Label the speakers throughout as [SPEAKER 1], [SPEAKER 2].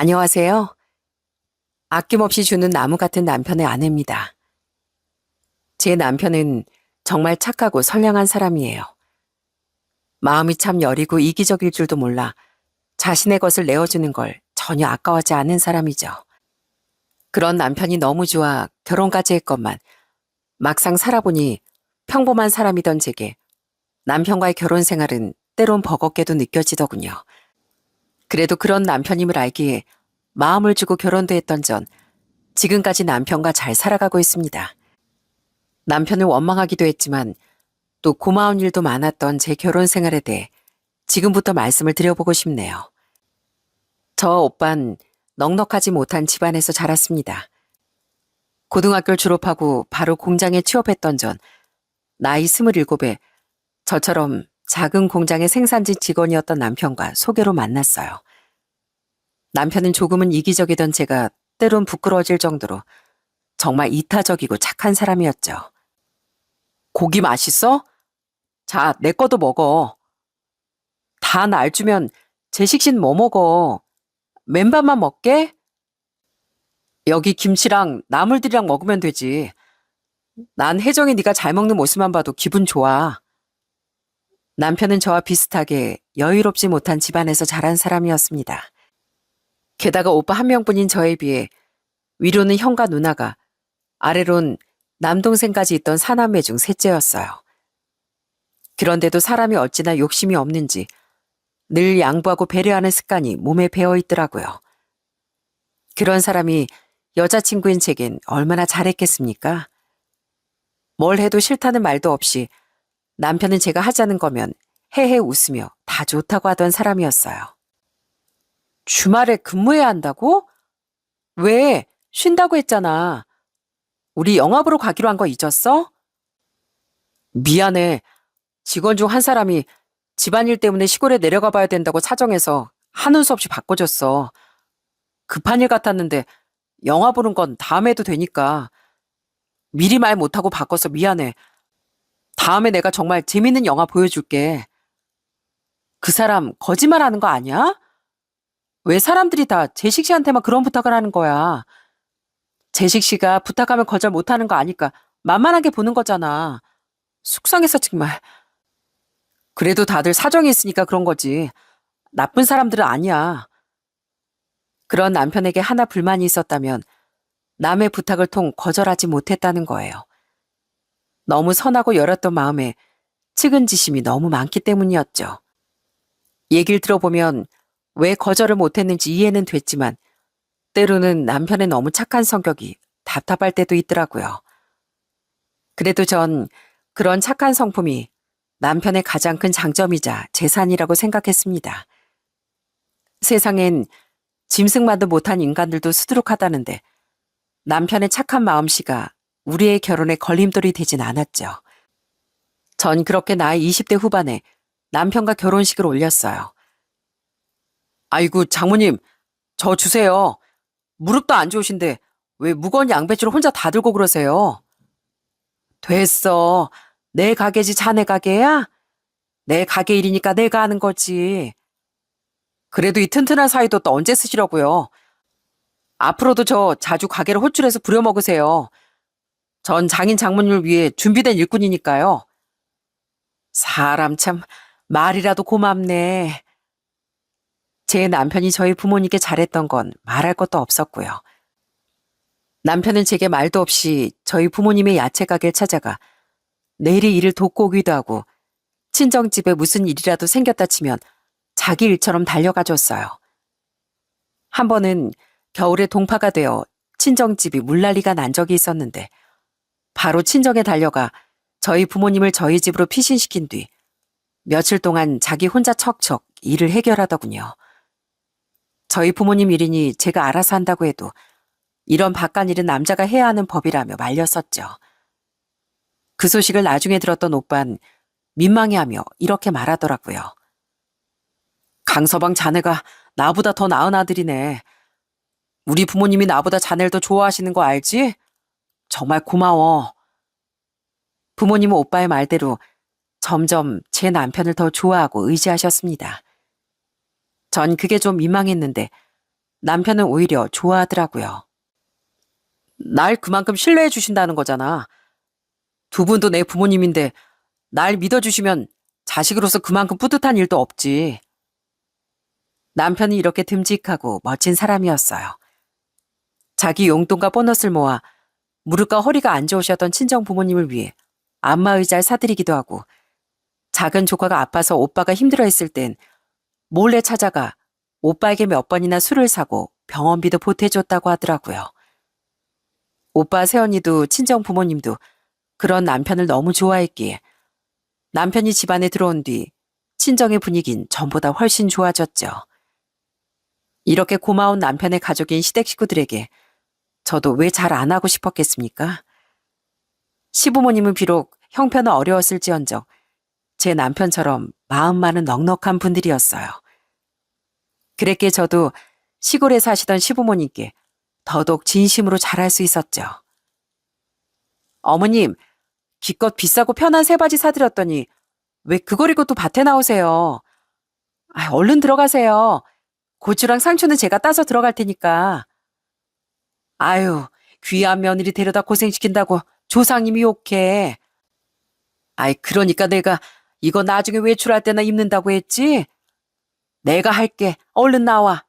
[SPEAKER 1] 안녕하세요. 아낌없이 주는 나무 같은 남편의 아내입니다. 제 남편은 정말 착하고 선량한 사람이에요. 마음이 참 여리고 이기적일 줄도 몰라 자신의 것을 내어주는 걸 전혀 아까워하지 않는 사람이죠. 그런 남편이 너무 좋아 결혼까지 했건만 막상 살아보니 평범한 사람이던 제게 남편과의 결혼 생활은 때론 버겁게도 느껴지더군요. 그래도 그런 남편임을 알기에 마음을 주고 결혼도 했던 전 지금까지 남편과 잘 살아가고 있습니다. 남편을 원망하기도 했지만 또 고마운 일도 많았던 제 결혼 생활에 대해 지금부터 말씀을 드려보고 싶네요. 저 오빤 넉넉하지 못한 집안에서 자랐습니다. 고등학교를 졸업하고 바로 공장에 취업했던 전 나이 27에 저처럼 작은 공장의 생산직 직원이었던 남편과 소개로 만났어요. 남편은 조금은 이기적이던 제가 때론 부끄러워질 정도로 정말 이타적이고 착한 사람이었죠. 고기 맛있어? 자, 내 거도 먹어. 다 날 주면 제 식신 뭐 먹어? 맨밥만 먹게? 여기 김치랑 나물들이랑 먹으면 되지. 난 혜정이 네가 잘 먹는 모습만 봐도 기분 좋아. 남편은 저와 비슷하게 여유롭지 못한 집안에서 자란 사람이었습니다. 게다가 오빠 한 명뿐인 저에 비해 위로는 형과 누나가, 아래론 남동생까지 있던 사남매 중 셋째였어요. 그런데도 사람이 어찌나 욕심이 없는지 늘 양보하고 배려하는 습관이 몸에 배어 있더라고요. 그런 사람이 여자친구인 제겐 얼마나 잘했겠습니까? 뭘 해도 싫다는 말도 없이 남편은 제가 하자는 거면 헤헤 웃으며 다 좋다고 하던 사람이었어요. 주말에 근무해야 한다고? 왜? 쉰다고 했잖아. 우리 영화 보러 가기로 한 거 잊었어? 미안해. 직원 중 한 사람이 집안일 때문에 시골에 내려가 봐야 된다고 사정해서 하는 수 없이 바꿔줬어. 급한 일 같았는데 영화 보는 건 다음에 해도 되니까. 미리 말 못하고 바꿔서 미안해. 다음에 내가 정말 재밌는 영화 보여줄게. 그 사람 거짓말하는 거 아니야? 왜 사람들이 다 재식 씨한테만 그런 부탁을 하는 거야? 재식 씨가 부탁하면 거절 못하는 거 아니까 만만하게 보는 거잖아. 속상해서 정말. 그래도 다들 사정이 있으니까 그런 거지. 나쁜 사람들은 아니야. 그런 남편에게 하나 불만이 있었다면 남의 부탁을 통 거절하지 못했다는 거예요. 너무 선하고 열었던 마음에 측은지심이 너무 많기 때문이었죠. 얘기를 들어보면 왜 거절을 못했는지 이해는 됐지만 때로는 남편의 너무 착한 성격이 답답할 때도 있더라고요. 그래도 전 그런 착한 성품이 남편의 가장 큰 장점이자 재산이라고 생각했습니다. 세상엔 짐승만도 못한 인간들도 수두룩하다는데 남편의 착한 마음씨가 우리의 결혼에 걸림돌이 되진 않았죠. 전 그렇게 나이 20대 후반에 남편과 결혼식을 올렸어요. 아이고, 장모님, 저 주세요. 무릎도 안 좋으신데 왜 무거운 양배추를 혼자 다 들고 그러세요? 됐어. 내 가게지 자네 가게야? 내 가게 일이니까 내가 하는 거지. 그래도 이 튼튼한 사이도 또 언제 쓰시려고요? 앞으로도 저 자주 가게를 호출해서 부려먹으세요. 전 장인 장모님을 위해 준비된 일꾼이니까요. 사람 참 말이라도 고맙네. 제 남편이 저희 부모님께 잘했던 건 말할 것도 없었고요. 남편은 제게 말도 없이 저희 부모님의 야채 가게를 찾아가 내일이 일을 돕고 오기도 하고 친정집에 무슨 일이라도 생겼다 치면 자기 일처럼 달려가 줬어요. 한 번은 겨울에 동파가 되어 친정집이 물난리가 난 적이 있었는데 바로 친정에 달려가 저희 부모님을 저희 집으로 피신시킨 뒤 며칠 동안 자기 혼자 척척 일을 해결하더군요. 저희 부모님 일이니 제가 알아서 한다고 해도 이런 바깥일은 남자가 해야 하는 법이라며 말렸었죠. 그 소식을 나중에 들었던 오빤 민망해하며 이렇게 말하더라고요. 강서방 자네가 나보다 더 나은 아들이네. 우리 부모님이 나보다 자네를 더 좋아하시는 거 알지? 정말 고마워. 부모님은 오빠의 말대로 점점 제 남편을 더 좋아하고 의지하셨습니다. 전 그게 좀 민망했는데 남편은 오히려 좋아하더라고요. 날 그만큼 신뢰해 주신다는 거잖아. 두 분도 내 부모님인데 날 믿어주시면 자식으로서 그만큼 뿌듯한 일도 없지. 남편이 이렇게 듬직하고 멋진 사람이었어요. 자기 용돈과 보너스를 모아 무릎과 허리가 안 좋으셨던 친정 부모님을 위해 안마의자를 사드리기도 하고, 작은 조카가 아파서 오빠가 힘들어했을 땐 몰래 찾아가 오빠에게 몇 번이나 술을 사고 병원비도 보태줬다고 하더라고요. 오빠 새언니도 친정 부모님도 그런 남편을 너무 좋아했기에 남편이 집안에 들어온 뒤 친정의 분위긴 전보다 훨씬 좋아졌죠. 이렇게 고마운 남편의 가족인 시댁 식구들에게 저도 왜 잘 안 하고 싶었겠습니까? 시부모님은 비록 형편은 어려웠을지언정 제 남편처럼 마음만은 넉넉한 분들이었어요. 그랬기에 저도 시골에 사시던 시부모님께 더더욱 진심으로 잘할 수 있었죠. 어머님, 기껏 비싸고 편한 새바지 사드렸더니 왜 그걸 입고 또 밭에 나오세요? 얼른 들어가세요. 고추랑 상추는 제가 따서 들어갈 테니까. 아유, 귀한 며느리 데려다 고생시킨다고 조상님이 욕해. 그러니까 내가 이거 나중에 외출할 때나 입는다고 했지? 내가 할게. 얼른 나와.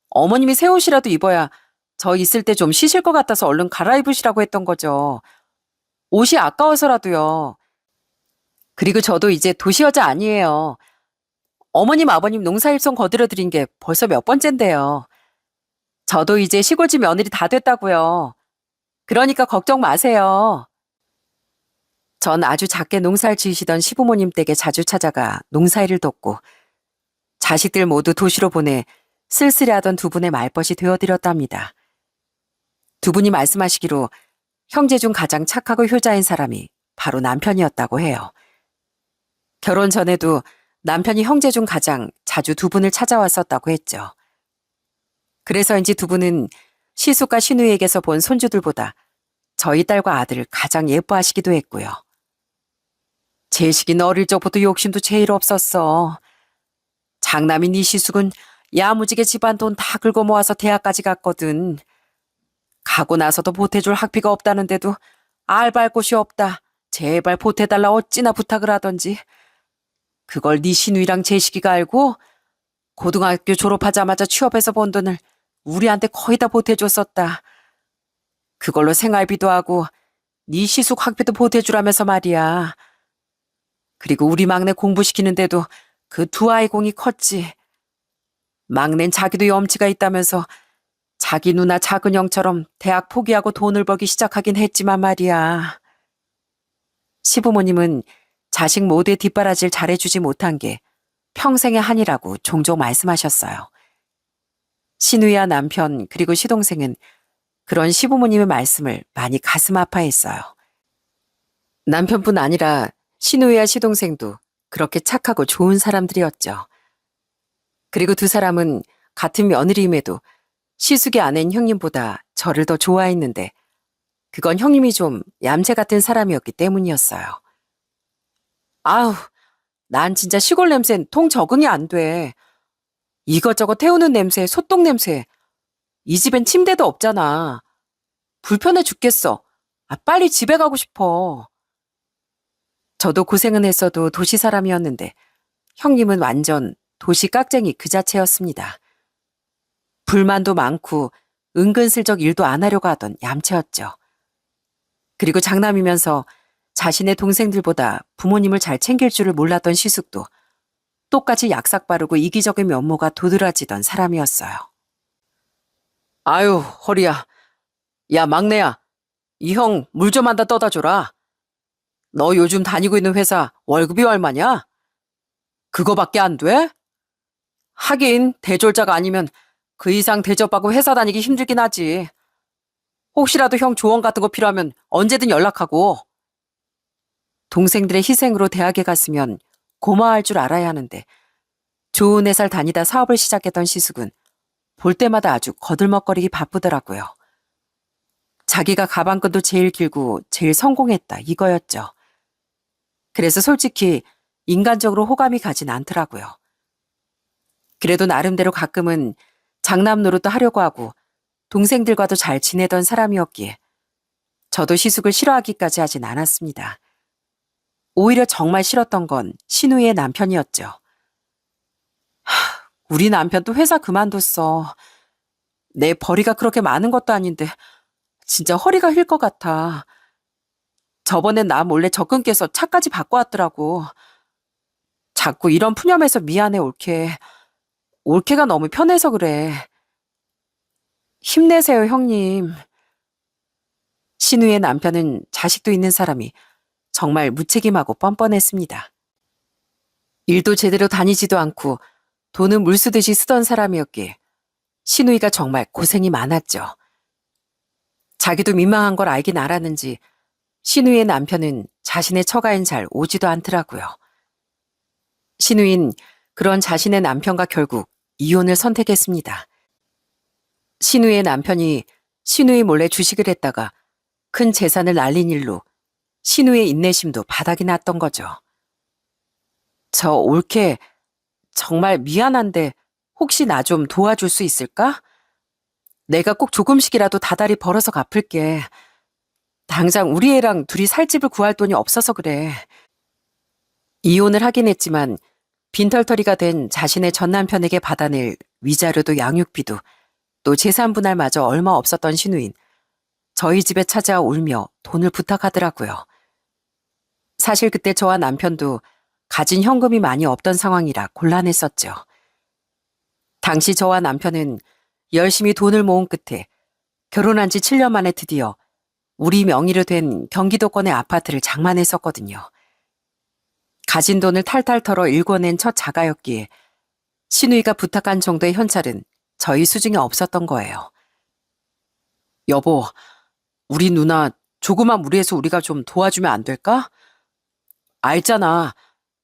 [SPEAKER 1] 어머님이 새 옷이라도 입어야 저 있을 때 좀 쉬실 것 같아서 얼른 갈아입으시라고 했던 거죠. 옷이 아까워서라도요. 그리고 저도 이제 도시 여자 아니에요. 어머님, 아버님 농사일손 거들어드린 게 벌써 몇 번째인데요. 저도 이제 시골집 며느리 다 됐다고요. 그러니까 걱정 마세요. 전 아주 작게 농사를 지으시던 시부모님 댁에 자주 찾아가 농사일을 돕고, 자식들 모두 도시로 보내 쓸쓸해하던 두 분의 말벗이 되어드렸답니다. 두 분이 말씀하시기로 형제 중 가장 착하고 효자인 사람이 바로 남편이었다고 해요. 결혼 전에도 남편이 형제 중 가장 자주 두 분을 찾아왔었다고 했죠. 그래서인지 두 분은 시숙과 시누이에게서 본 손주들보다 저희 딸과 아들을 가장 예뻐하시기도 했고요. 제식이는 어릴 적부터 욕심도 제일 없었어. 장남인 이 시숙은 야무지게 집안 돈 다 긁어 모아서 대학까지 갔거든. 가고 나서도 보태줄 학비가 없다는데도 알바할 곳이 없다. 제발 보태달라 어찌나 부탁을 하던지. 그걸 네 시누이랑 제식이가 알고 고등학교 졸업하자마자 취업해서 번 돈을 우리한테 거의 다 보태줬었다. 그걸로 생활비도 하고 네 시숙 학비도 보태주라면서 말이야. 그리고 우리 막내 공부시키는데도 그 두 아이 공이 컸지. 막내는 자기도 염치가 있다면서 자기 누나 작은형처럼 대학 포기하고 돈을 벌기 시작하긴 했지만 말이야. 시부모님은 자식 모두의 뒷바라지를 잘해주지 못한 게 평생의 한이라고 종종 말씀하셨어요. 시누이와 남편 그리고 시동생은 그런 시부모님의 말씀을 많이 가슴 아파했어요. 남편뿐 아니라 시누이와 시동생도 그렇게 착하고 좋은 사람들이었죠. 그리고 두 사람은 같은 며느리임에도 시숙의 아내인 형님보다 저를 더 좋아했는데 그건 형님이 좀 얌체 같은 사람이었기 때문이었어요. 아우, 난 진짜 시골 냄새는 통 적응이 안 돼. 이것저것 태우는 냄새, 소똥 냄새. 이 집엔 침대도 없잖아. 불편해 죽겠어. 빨리 집에 가고 싶어. 저도 고생은 했어도 도시 사람이었는데 형님은 완전 도시 깍쟁이 그 자체였습니다. 불만도 많고 은근슬쩍 일도 안 하려고 하던 얌체였죠. 그리고 장남이면서 자신의 동생들보다 부모님을 잘 챙길 줄을 몰랐던 시숙도 똑같이 약삭 빠르고 이기적인 면모가 도드라지던 사람이었어요. 아유, 허리야. 야, 막내야. 이 형 물 좀 한 다 떠다 줘라. 너 요즘 다니고 있는 회사 월급이 얼마냐? 그거밖에 안 돼? 하긴 대졸자가 아니면 그 이상 대접받고 회사 다니기 힘들긴 하지. 혹시라도 형 조언 같은 거 필요하면 언제든 연락하고. 동생들의 희생으로 대학에 갔으면 고마워할 줄 알아야 하는데 좋은 회사를 다니다 사업을 시작했던 시숙은 볼 때마다 아주 거들먹거리기 바쁘더라고요. 자기가 가방끈도 제일 길고 제일 성공했다 이거였죠. 그래서 솔직히 인간적으로 호감이 가진 않더라고요. 그래도 나름대로 가끔은 장남 노릇도 하려고 하고 동생들과도 잘 지내던 사람이었기에 저도 시숙을 싫어하기까지 하진 않았습니다. 오히려 정말 싫었던 건 신우이의 남편이었죠. 우리 남편도 회사 그만뒀어. 내 벌이가 그렇게 많은 것도 아닌데 진짜 허리가 휠 것 같아. 저번엔 나 몰래 적금 깨서 차까지 바꿔왔더라고. 자꾸 이런 푸념해서 미안해, 올케. 올케가 너무 편해서 그래. 힘내세요, 형님. 신우의 남편은 자식도 있는 사람이 정말 무책임하고 뻔뻔했습니다. 일도 제대로 다니지도 않고 돈은 물쓰듯이 쓰던 사람이었기에 신우이가 정말 고생이 많았죠. 자기도 민망한 걸 알긴 알았는지 신우이의 남편은 자신의 처가엔 잘 오지도 않더라고요. 신우인 그런 자신의 남편과 결국 이혼을 선택했습니다. 신우의 남편이 신우이 몰래 주식을 했다가 큰 재산을 날린 일로 신우의 인내심도 바닥이 났던 거죠. 저 올케 정말 미안한데 혹시 나 좀 도와줄 수 있을까? 내가 꼭 조금씩이라도 다달이 벌어서 갚을게. 당장 우리 애랑 둘이 살 집을 구할 돈이 없어서 그래. 이혼을 하긴 했지만 빈털터리가 된 자신의 전 남편에게 받아낼 위자료도 양육비도 또 재산 분할마저 얼마 없었던 신우인. 저희 집에 찾아와 울며 돈을 부탁하더라고요. 사실 그때 저와 남편도 가진 현금이 많이 없던 상황이라 곤란했었죠. 당시 저와 남편은 열심히 돈을 모은 끝에 결혼한 지 7년 만에 드디어 우리 명의로 된 경기도권의 아파트를 장만했었거든요. 가진 돈을 탈탈 털어 일궈낸 첫 자가였기에 신우이가 부탁한 정도의 현찰은 저희 수중에 없었던 거예요. 여보, 우리 누나 조그만 무리해서 우리가 좀 도와주면 안 될까? 알잖아.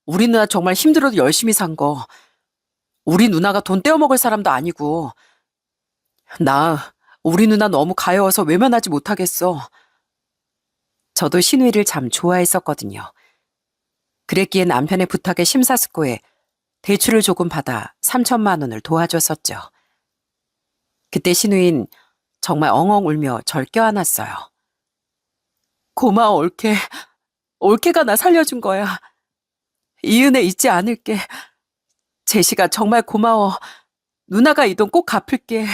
[SPEAKER 1] 우리 누나 정말 힘들어도 열심히 산 거. 우리 누나가 돈 떼어먹을 사람도 아니고. 나 우리 누나 너무 가여워서 외면하지 못하겠어. 저도 신우이를 참 좋아했었거든요. 그랬기에 남편의 부탁에 심사숙고해 대출을 조금 받아 3천만 원을 도와줬었죠. 그때 신우인 정말 엉엉 울며 절 껴안았어요. 고마워, 올케. 올케가 나 살려준 거야. 이 은혜 잊지 않을게. 제시가 정말 고마워. 누나가 이 돈 꼭 갚을게.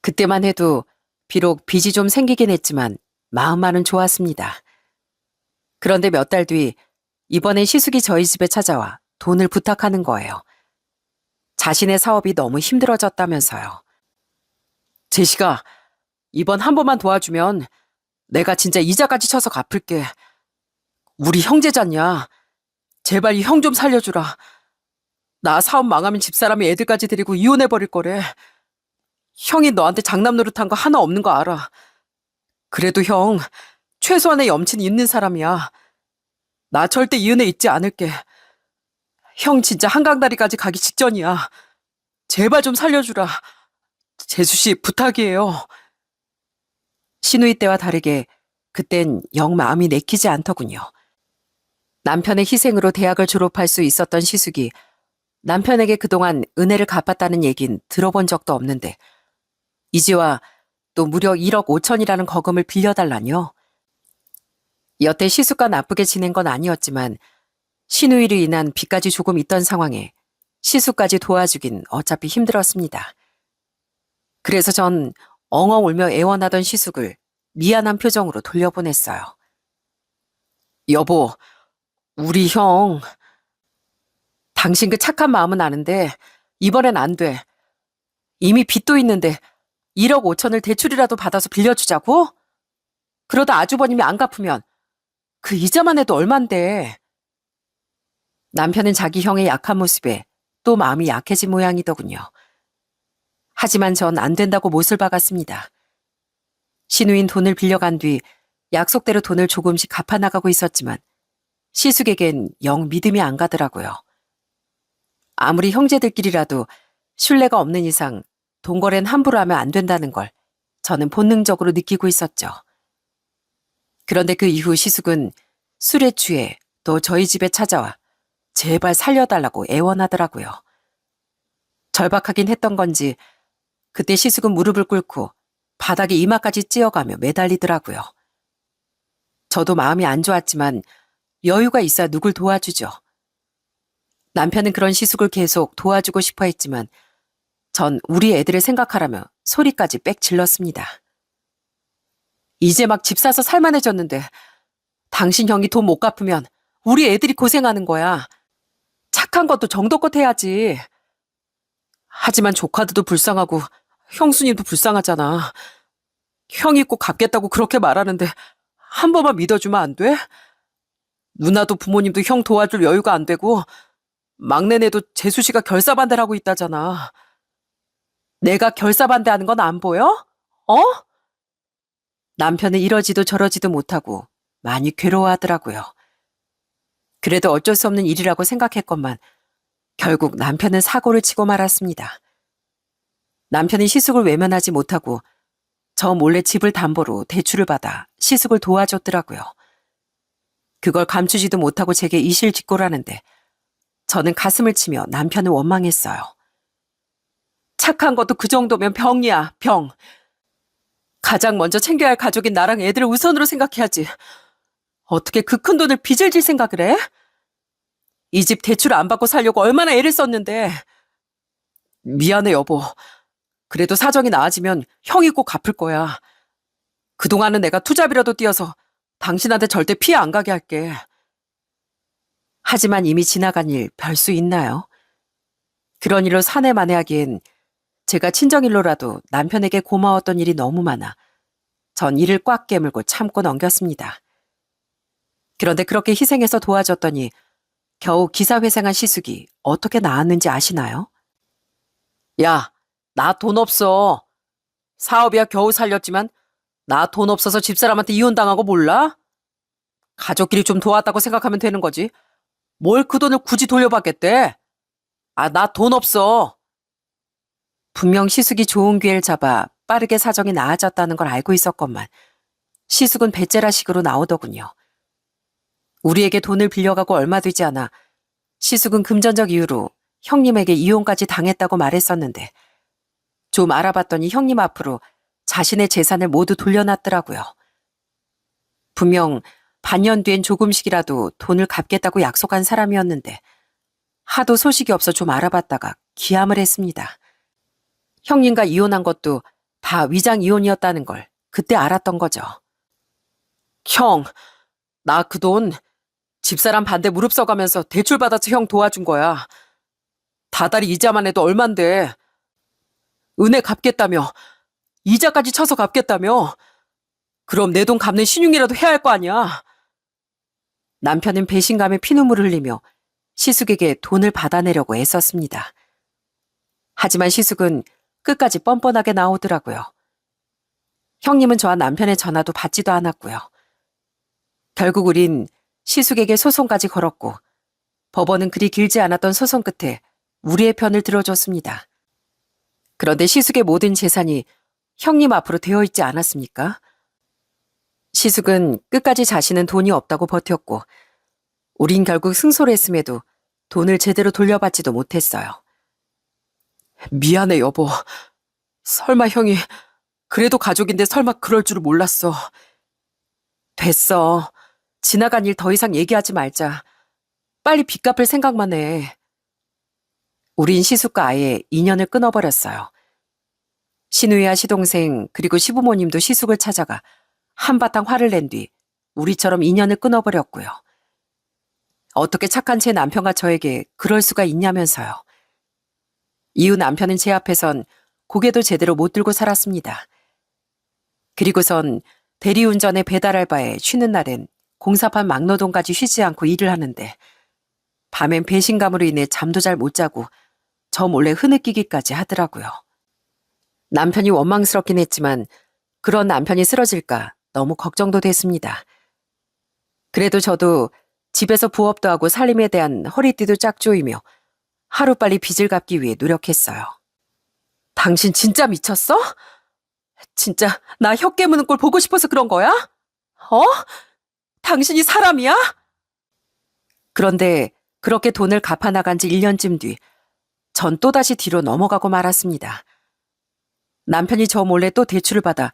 [SPEAKER 1] 그때만 해도 비록 빚이 좀 생기긴 했지만 마음만은 좋았습니다. 그런데 몇 달 뒤 이번엔 시숙이 저희 집에 찾아와 돈을 부탁하는 거예요. 자신의 사업이 너무 힘들어졌다면서요. 제시가 이번 한 번만 도와주면 내가 진짜 이자까지 쳐서 갚을게. 우리 형제잖냐. 제발 이 형 좀 살려주라. 나 사업 망하면 집사람이 애들까지 데리고 이혼해버릴 거래. 형이 너한테 장남 노릇한 거 하나 없는 거 알아. 그래도 형, 최소한의 염치는 있는 사람이야. 나 절대 이 은혜 잊지 않을게. 형 진짜 한강다리까지 가기 직전이야. 제발 좀 살려주라. 재수씨 부탁이에요. 신우이 때와 다르게 그땐 영 마음이 내키지 않더군요. 남편의 희생으로 대학을 졸업할 수 있었던 시숙이 남편에게 그동안 은혜를 갚았다는 얘긴 들어본 적도 없는데 이제와 또 무려 1억 5천이라는 거금을 빌려달라뇨. 여태 시숙과 나쁘게 지낸 건 아니었지만 신우이로 인한 빚까지 조금 있던 상황에 시숙까지 도와주긴 어차피 힘들었습니다. 그래서 전 엉엉 울며 애원하던 시숙을 미안한 표정으로 돌려보냈어요. 여보, 우리 형. 당신 그 착한 마음은 아는데 이번엔 안 돼. 이미 빚도 있는데 1억 5천을 대출이라도 받아서 빌려주자고? 그러다 아주버님이 안 갚으면 그 이자만 해도 얼만데. 남편은 자기 형의 약한 모습에 또 마음이 약해진 모양이더군요. 하지만 전 안 된다고 못을 박았습니다. 신우인 돈을 빌려간 뒤 약속대로 돈을 조금씩 갚아나가고 있었지만 시숙에겐 영 믿음이 안 가더라고요. 아무리 형제들끼리라도 신뢰가 없는 이상 돈거래는 함부로 하면 안 된다는 걸 저는 본능적으로 느끼고 있었죠. 그런데 그 이후 시숙은 술에 취해 또 저희 집에 찾아와 제발 살려달라고 애원하더라고요. 절박하긴 했던 건지 그때 시숙은 무릎을 꿇고 바닥에 이마까지 찧어가며 매달리더라고요. 저도 마음이 안 좋았지만 여유가 있어야 누굴 도와주죠. 남편은 그런 시숙을 계속 도와주고 싶어 했지만 전 우리 애들을 생각하라며 소리까지 빽 질렀습니다. 이제 막 집 사서 살만해졌는데 당신 형이 돈 못 갚으면 우리 애들이 고생하는 거야. 착한 것도 정도껏 해야지. 하지만 조카들도 불쌍하고 형수님도 불쌍하잖아. 형이 꼭 갚겠다고 그렇게 말하는데 한 번만 믿어주면 안 돼? 누나도 부모님도 형 도와줄 여유가 안 되고 막내네도 재수 씨가 결사반대를 하고 있다잖아. 내가 결사반대하는 건 안 보여? 어? 남편은 이러지도 저러지도 못하고 많이 괴로워하더라고요. 그래도 어쩔 수 없는 일이라고 생각했건만 결국 남편은 사고를 치고 말았습니다. 남편이 시숙을 외면하지 못하고 저 몰래 집을 담보로 대출을 받아 시숙을 도와줬더라고요. 그걸 감추지도 못하고 제게 이실직고라는데 저는 가슴을 치며 남편을 원망했어요. 착한 것도 그 정도면 병이야, 병. 가장 먼저 챙겨야 할 가족인 나랑 애들을 우선으로 생각해야지. 어떻게 그 큰 돈을 빚을 질 생각을 해? 이 집 대출 안 받고 살려고 얼마나 애를 썼는데. 미안해, 여보. 그래도 사정이 나아지면 형이 꼭 갚을 거야. 그동안은 내가 투잡이라도 뛰어서 당신한테 절대 피해 안 가게 할게. 하지만 이미 지나간 일 별 수 있나요? 그런 일로 사내만해하기엔 제가 친정일로라도 남편에게 고마웠던 일이 너무 많아 전 이를 꽉 깨물고 참고 넘겼습니다. 그런데 그렇게 희생해서 도와줬더니 겨우 기사회생한 시숙이 어떻게 나았는지 아시나요? 야, 나 돈 없어. 사업이야 겨우 살렸지만 나 돈 없어서 집사람한테 이혼당하고 몰라? 가족끼리 좀 도왔다고 생각하면 되는 거지. 뭘 그 돈을 굳이 돌려받겠대? 아, 나 돈 없어. 분명 시숙이 좋은 기회를 잡아 빠르게 사정이 나아졌다는 걸 알고 있었건만 시숙은 배째라식으로 나오더군요. 우리에게 돈을 빌려가고 얼마 되지 않아 시숙은 금전적 이유로 형님에게 이혼까지 당했다고 말했었는데 좀 알아봤더니 형님 앞으로 자신의 재산을 모두 돌려놨더라고요. 분명 반년 뒤엔 조금씩이라도 돈을 갚겠다고 약속한 사람이었는데 하도 소식이 없어 좀 알아봤다가 기함을 했습니다. 형님과 이혼한 것도 다 위장 이혼이었다는 걸 그때 알았던 거죠. 형, 나 그 돈 집사람 반대 무릎 써가면서 대출받아서 형 도와준 거야. 다달이 이자만 해도 얼만데. 은혜 갚겠다며. 이자까지 쳐서 갚겠다며. 그럼 내 돈 갚는 신용이라도 해야 할 거 아니야. 남편은 배신감에 피눈물을 흘리며 시숙에게 돈을 받아내려고 애썼습니다. 하지만 시숙은 끝까지 뻔뻔하게 나오더라고요. 형님은 저와 남편의 전화도 받지도 않았고요. 결국 우린 시숙에게 소송까지 걸었고 법원은 그리 길지 않았던 소송 끝에 우리의 편을 들어줬습니다. 그런데 시숙의 모든 재산이 형님 앞으로 되어 있지 않았습니까? 시숙은 끝까지 자신은 돈이 없다고 버텼고 우린 결국 승소를 했음에도 돈을 제대로 돌려받지도 못했어요. 미안해 여보. 설마 형이 그래도 가족인데 설마 그럴 줄은 몰랐어. 됐어. 지나간 일 더 이상 얘기하지 말자. 빨리 빚 갚을 생각만 해. 우린 시숙과 아예 인연을 끊어버렸어요. 시누이와 시동생 그리고 시부모님도 시숙을 찾아가 한바탕 화를 낸 뒤 우리처럼 인연을 끊어버렸고요. 어떻게 착한 제 남편과 저에게 그럴 수가 있냐면서요. 이후 남편은 제 앞에선 고개도 제대로 못 들고 살았습니다. 그리고선 대리운전의 배달 알바에 쉬는 날엔 공사판 막노동까지 쉬지 않고 일을 하는데 밤엔 배신감으로 인해 잠도 잘 못 자고 저 몰래 흐느끼기까지 하더라고요. 남편이 원망스럽긴 했지만 그런 남편이 쓰러질까 너무 걱정도 됐습니다. 그래도 저도 집에서 부업도 하고 살림에 대한 허리띠도 짝 조이며 하루빨리 빚을 갚기 위해 노력했어요. 당신 진짜 미쳤어? 진짜 나 혀 깨무는 꼴 보고 싶어서 그런 거야? 어? 당신이 사람이야? 그런데 그렇게 돈을 갚아나간 지 1년쯤 뒤 전 또다시 뒤로 넘어가고 말았습니다. 남편이 저 몰래 또 대출을 받아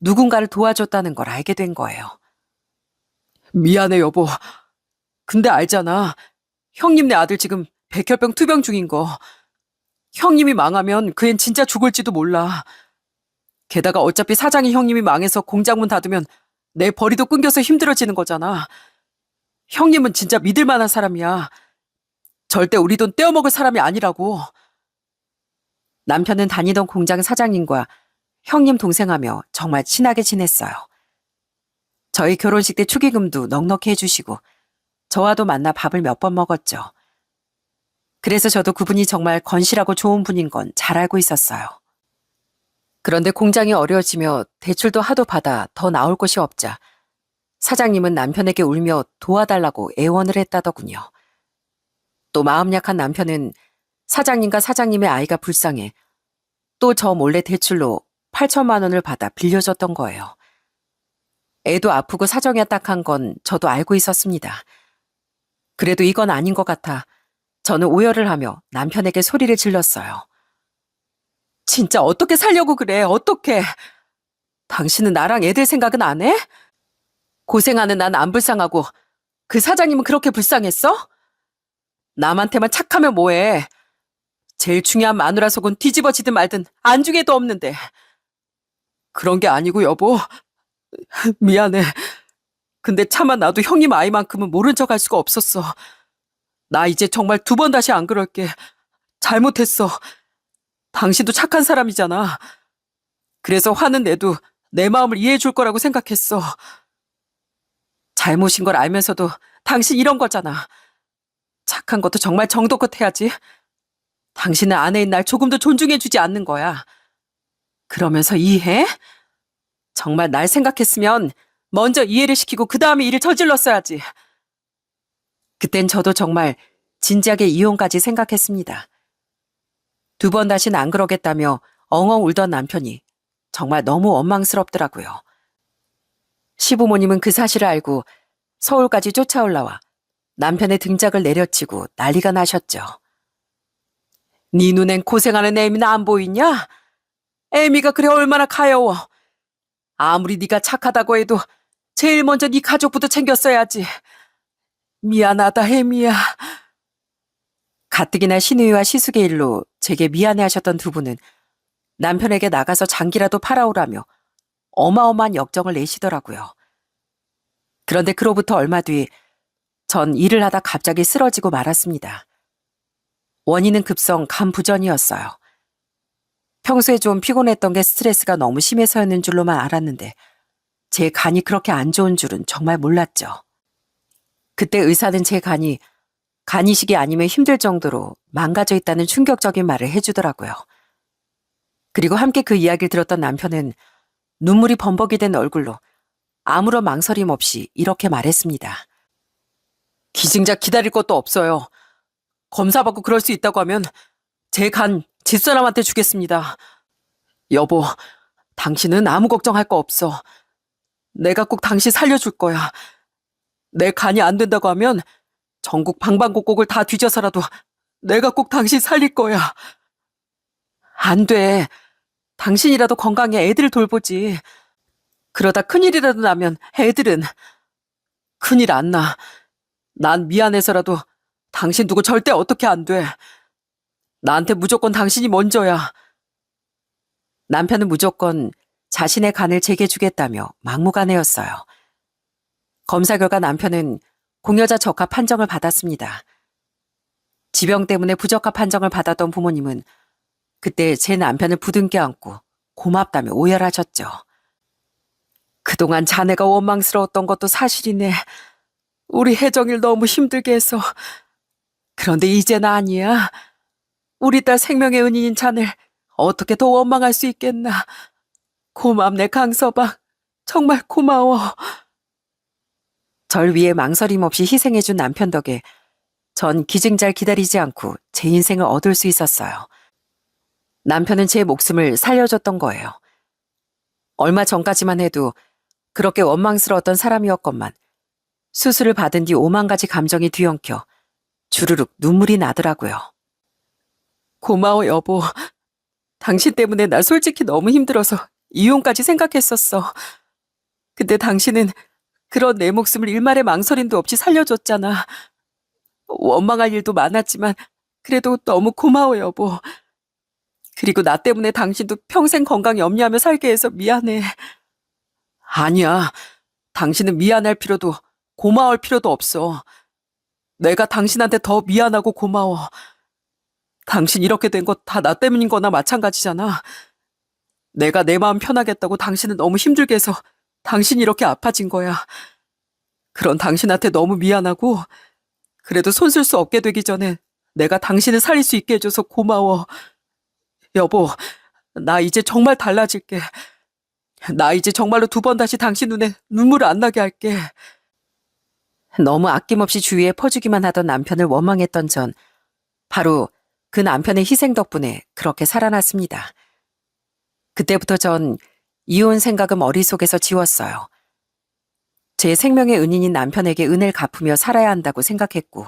[SPEAKER 1] 누군가를 도와줬다는 걸 알게 된 거예요. 미안해, 여보. 근데 알잖아. 형님네 아들 지금 백혈병 투병 중인 거. 형님이 망하면 그 앤 진짜 죽을지도 몰라. 게다가 어차피 사장이 형님이 망해서 공장문 닫으면 내 벌이도 끊겨서 힘들어지는 거잖아. 형님은 진짜 믿을 만한 사람이야. 절대 우리 돈 떼어먹을 사람이 아니라고. 남편은 다니던 공장 사장님과 형님 동생하며 정말 친하게 지냈어요. 저희 결혼식 때 축의금도 넉넉히 해주시고 저와도 만나 밥을 몇 번 먹었죠. 그래서 저도 그분이 정말 건실하고 좋은 분인 건 잘 알고 있었어요. 그런데 공장이 어려워지며 대출도 하도 받아 더 나올 곳이 없자 사장님은 남편에게 울며 도와달라고 애원을 했다더군요. 또 마음 약한 남편은 사장님과 사장님의 아이가 불쌍해 또 저 몰래 대출로 8천만 원을 받아 빌려줬던 거예요. 애도 아프고 사정이 딱한 건 저도 알고 있었습니다. 그래도 이건 아닌 것 같아 저는 오열을 하며 남편에게 소리를 질렀어요. 진짜 어떻게 살려고 그래? 어떻게? 당신은 나랑 애들 생각은 안 해? 고생하는 난 안 불쌍하고 그 사장님은 그렇게 불쌍했어? 남한테만 착하면 뭐해? 제일 중요한 마누라 속은 뒤집어지든 말든 안중에도 없는데. 그런 게 아니고 여보. 미안해. 근데 차마 나도 형님 아이만큼은 모른 척 할 수가 없었어. 나 이제 정말 2번 다시 안 그럴게. 잘못했어. 당신도 착한 사람이잖아. 그래서 화는 내도 내 마음을 이해해 줄 거라고 생각했어. 잘못인 걸 알면서도 당신 이런 거잖아. 착한 것도 정말 정도껏 해야지. 당신은 아내인 날 조금도 존중해 주지 않는 거야. 그러면서 이해해? 정말 날 생각했으면 먼저 이해를 시키고 그 다음에 일을 저질렀어야지. 그땐 저도 정말 진지하게 이혼까지 생각했습니다. 2번 다신 안 그러겠다며 엉엉 울던 남편이 정말 너무 원망스럽더라고요. 시부모님은 그 사실을 알고 서울까지 쫓아올라와 남편의 등짝을 내려치고 난리가 나셨죠. 네 눈엔 고생하는 애미나 안 보이냐? 애미가 그래 얼마나 가여워. 아무리 네가 착하다고 해도 제일 먼저 네 가족부터 챙겼어야지. 미안하다 애미야. 가뜩이나 신우이와 시숙의 일로 제게 미안해하셨던 2분은 남편에게 나가서 장기라도 팔아오라며 어마어마한 역정을 내시더라고요. 그런데 그로부터 얼마 뒤 전 일을 하다 갑자기 쓰러지고 말았습니다. 원인은 급성 간 부전이었어요. 평소에 좀 피곤했던 게 스트레스가 너무 심해서였는 줄로만 알았는데 제 간이 그렇게 안 좋은 줄은 정말 몰랐죠. 그때 의사는 제 간이 간이식이 아니면 힘들 정도로 망가져 있다는 충격적인 말을 해주더라고요. 그리고 함께 그 이야기를 들었던 남편은 눈물이 범벅이 된 얼굴로 아무런 망설임 없이 이렇게 말했습니다. 기증자 기다릴 것도 없어요. 검사받고 그럴 수 있다고 하면 제 간 집사람한테 주겠습니다. 여보, 당신은 아무 걱정할 거 없어. 내가 꼭 당신 살려줄 거야. 내 간이 안 된다고 하면 전국 방방곡곡을 다 뒤져서라도 내가 꼭 당신 살릴 거야. 안 돼. 당신이라도 건강해 애들을 돌보지. 그러다 큰일이라도 나면 애들은. 큰일 안 나. 난 미안해서라도 당신 두고 절대 어떻게 안 돼. 나한테 무조건 당신이 먼저야. 남편은 무조건 자신의 간을 제게 주겠다며 막무가내였어요. 검사 결과 남편은 공여자 적합 판정을 받았습니다. 지병 때문에 부적합 판정을 받았던 부모님은 그때 제 남편을 부둥켜 안고 고맙다며 오열하셨죠. 그동안 자네가 원망스러웠던 것도 사실이네. 우리 혜정이를 너무 힘들게 해서. 그런데 이제는 아니야. 우리 딸 생명의 은인인 자네를 어떻게 더 원망할 수 있겠나. 고맙네 강서방. 정말 고마워. 절 위해 망설임 없이 희생해준 남편 덕에 전 기증잘 기다리지 않고 제 인생을 얻을 수 있었어요. 남편은 제 목숨을 살려줬던 거예요. 얼마 전까지만 해도 그렇게 원망스러웠던 사람이었건만 수술을 받은 뒤 5만 가지 감정이 뒤엉켜 주르륵 눈물이 나더라고요. 고마워, 여보. 당신 때문에 나 솔직히 너무 힘들어서 이혼까지 생각했었어. 근데 당신은 그런 내 목숨을 일말의 망설임도 없이 살려줬잖아. 원망할 일도 많았지만 그래도 너무 고마워, 여보. 그리고 나 때문에 당신도 평생 건강 염려하며 살게 해서 미안해. 아니야. 당신은 미안할 필요도 고마울 필요도 없어. 내가 당신한테 더 미안하고 고마워. 당신 이렇게 된 거 다 나 때문인 거나 마찬가지잖아. 내가 내 마음 편하겠다고 당신은 너무 힘들게 해서 당신이 이렇게 아파진 거야. 그런 당신한테 너무 미안하고 그래도 손 쓸 수 없게 되기 전에 내가 당신을 살릴 수 있게 해줘서 고마워. 여보, 나 이제 정말 달라질게. 나 이제 정말로 두 번 다시 당신 눈에 눈물 안 나게 할게. 너무 아낌없이 주위에 퍼주기만 하던 남편을 원망했던 전 바로 그 남편의 희생 덕분에 그렇게 살아났습니다. 그때부터 전 이혼 생각은 머릿속에서 지웠어요. 제 생명의 은인인 남편에게 은혜를 갚으며 살아야 한다고 생각했고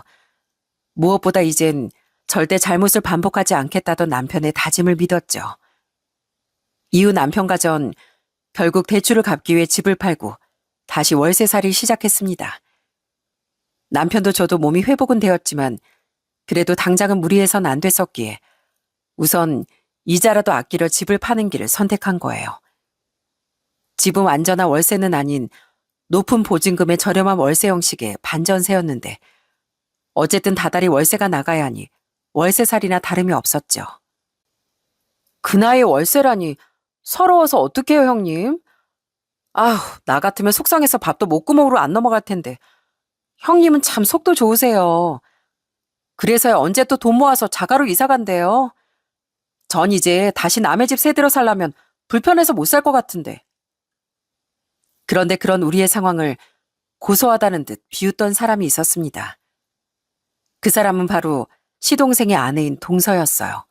[SPEAKER 1] 무엇보다 이젠 절대 잘못을 반복하지 않겠다던 남편의 다짐을 믿었죠. 이후 남편과 전 결국 대출을 갚기 위해 집을 팔고 다시 월세살이를 시작했습니다. 남편도 저도 몸이 회복은 되었지만 그래도 당장은 무리해선 안 됐었기에 우선 이자라도 아끼려 집을 파는 길을 선택한 거예요. 집은 완전한 월세는 아닌 높은 보증금의 저렴한 월세 형식의 반전세였는데 어쨌든 다달이 월세가 나가야 하니 월세살이나 다름이 없었죠. 그 나이에 월세라니 서러워서 어떡해요, 형님? 아휴, 나 같으면 속상해서 밥도 목구멍으로 안 넘어갈 텐데 형님은 참 속도 좋으세요. 그래서야 언제 또 돈 모아서 자가로 이사 간대요. 전 이제 다시 남의 집 세대로 살려면 불편해서 못 살 것 같은데. 그런데 그런 우리의 상황을 고소하다는 듯 비웃던 사람이 있었습니다. 그 사람은 바로 시동생의 아내인 동서였어요.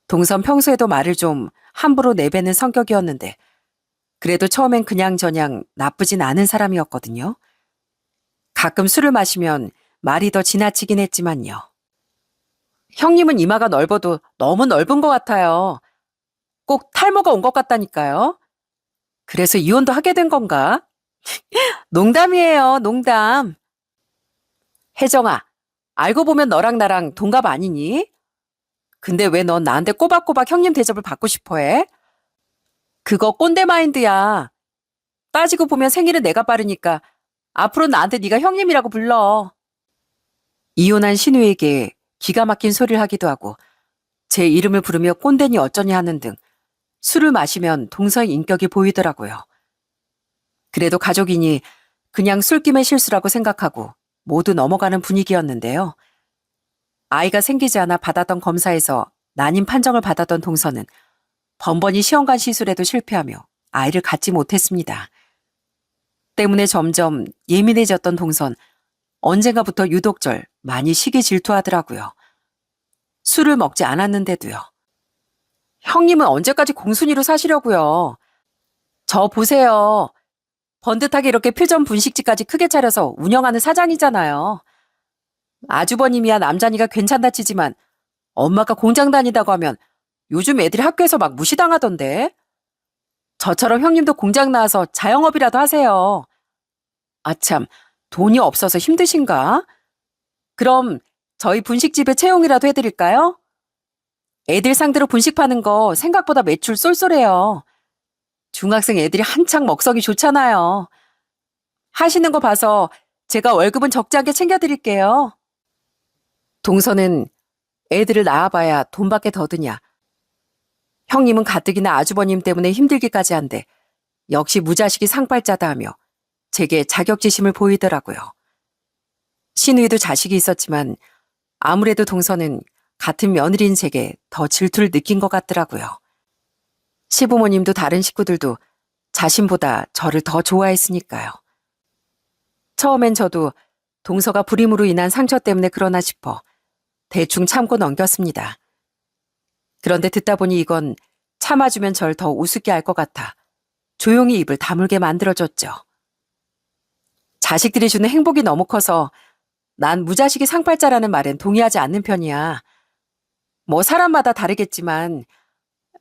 [SPEAKER 1] 동선 평소에도 말을 좀 함부로 내뱉는 성격이었는데 그래도 처음엔 그냥저냥 나쁘진 않은 사람이었거든요. 가끔 술을 마시면 말이 더 지나치긴 했지만요. 형님은 이마가 넓어도 너무 넓은 것 같아요. 꼭 탈모가 온 것 같다니까요. 그래서 이혼도 하게 된 건가? 농담이에요, 농담. 혜정아, 알고 보면 너랑 나랑 동갑 아니니? 근데 왜 넌 나한테 꼬박꼬박 형님 대접을 받고 싶어 해? 그거 꼰대 마인드야. 따지고 보면 생일은 내가 빠르니까 앞으로 나한테 네가 형님이라고 불러. 이혼한 신우에게 기가 막힌 소리를 하기도 하고 제 이름을 부르며 꼰대니 어쩌니 하는 등 술을 마시면 동서의 인격이 보이더라고요. 그래도 가족이니 그냥 술김의 실수라고 생각하고 모두 넘어가는 분위기였는데요. 아이가 생기지 않아 받았던 검사에서 난임 판정을 받았던 동서는 번번이 시험관 시술에도 실패하며 아이를 갖지 못했습니다. 때문에 점점 예민해졌던 동선, 언젠가부터 유독 많이 시기 질투하더라고요. 술을 먹지 않았는데도요. 형님은 언제까지 공순이로 사시려고요. 저 보세요. 번듯하게 이렇게 표전 분식집까지 크게 차려서 운영하는 사장이잖아요. 아주버님이야 남자니까 괜찮다 치지만 엄마가 공장 다니다고 하면 요즘 애들이 학교에서 막 무시당하던데. 저처럼 형님도 공장 나와서 자영업이라도 하세요. 아참, 돈이 없어서 힘드신가? 그럼 저희 분식집에 채용이라도 해드릴까요? 애들 상대로 분식 파는 거 생각보다 매출 쏠쏠해요. 중학생 애들이 한창 먹성이 좋잖아요. 하시는 거 봐서 제가 월급은 적지 않게 챙겨드릴게요. 동서는 애들을 낳아봐야 돈밖에 더 드냐. 형님은 가뜩이나 아주버님 때문에 힘들기까지 한데 역시 무자식이 상팔자다 하며 제게 자격지심을 보이더라고요. 신우이도 자식이 있었지만 아무래도 동서는 같은 며느리인 제게 더 질투를 느낀 것 같더라고요. 시부모님도 다른 식구들도 자신보다 저를 더 좋아했으니까요. 처음엔 저도 동서가 불임으로 인한 상처 때문에 그러나 싶어 대충 참고 넘겼습니다. 그런데 듣다 보니 이건 참아주면 절 더 우습게 할 것 같아 조용히 입을 다물게 만들어줬죠. 자식들이 주는 행복이 너무 커서 난 무자식이 상팔자라는 말엔 동의하지 않는 편이야. 뭐 사람마다 다르겠지만